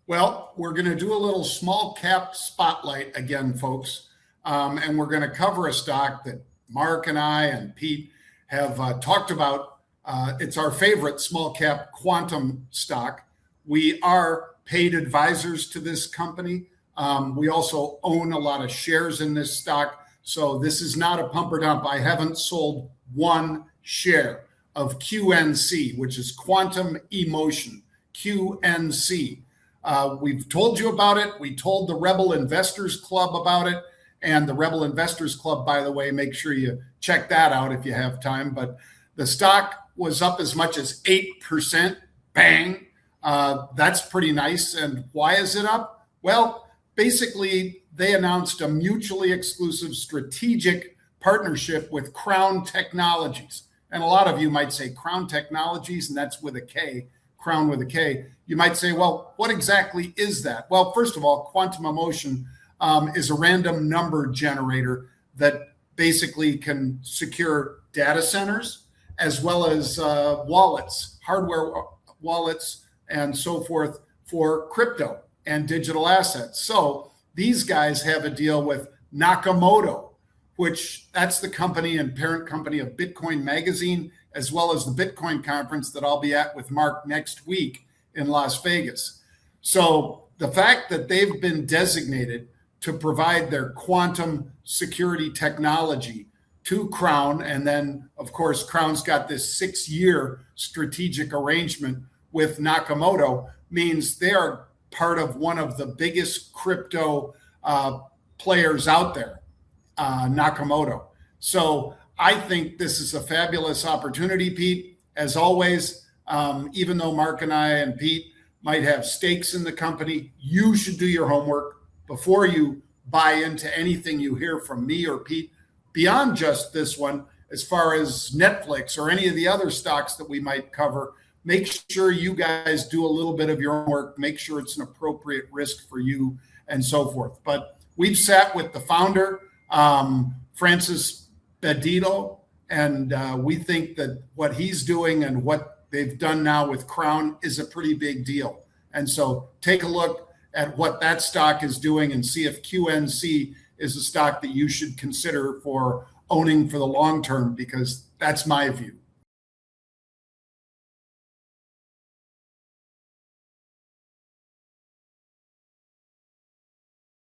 Well, we're going to do a little small cap spotlight again, folks. And we're going to cover a stock that Mark and I and Pete have talked about. It's our favorite small cap quantum stock. We are paid advisors to this company. We also own a lot of shares in this stock. So this is not a pump or dump. I haven't sold one share of QNC, which is Quantum eMotion, QNC. We've told you about it. We told the Rebel Investors Club about it. And the Rebel Investors Club, by the way, make sure you check that out if you have time. But the stock was up as much as 8%. Bang. That's pretty nice. And why is it up? Well, basically, they announced a mutually exclusive strategic partnership with Krown Technologies. And a lot of you might say Krown Technologies, and that's with a K, Krown with a K. You might say, well, what exactly is that? Well, first of all, Quantum eMotion is a random number generator that basically can secure data centers as well as wallets, hardware wallets, and so forth for crypto and digital assets. So these guys have a deal with Nakamoto, which that's the company and parent company of Bitcoin Magazine, as well as the Bitcoin conference that I'll be at with Mark next week in Las Vegas. So the fact that they've been designated to provide their quantum security technology to Krown, and then, of course, Krown's got this 6-year strategic arrangement with Nakamoto, means they are part of one of the biggest crypto players out there, Nakamoto. So I think this is a fabulous opportunity, Pete. As always, even though Mark and I and Pete might have stakes in the company, you should do your homework before you buy into anything you hear from me or Pete, beyond just this one. As far as Netflix or any of the other stocks that we might cover, make sure you guys do a little bit of your homework, make sure it's an appropriate risk for you and so forth. But we've sat with the founder, Francis Bellido, and we think that what he's doing and what they've done now with Krown is a pretty big deal. And so take a look at what that stock is doing and see if QNC is a stock that you should consider for owning for the long term, because that's my view.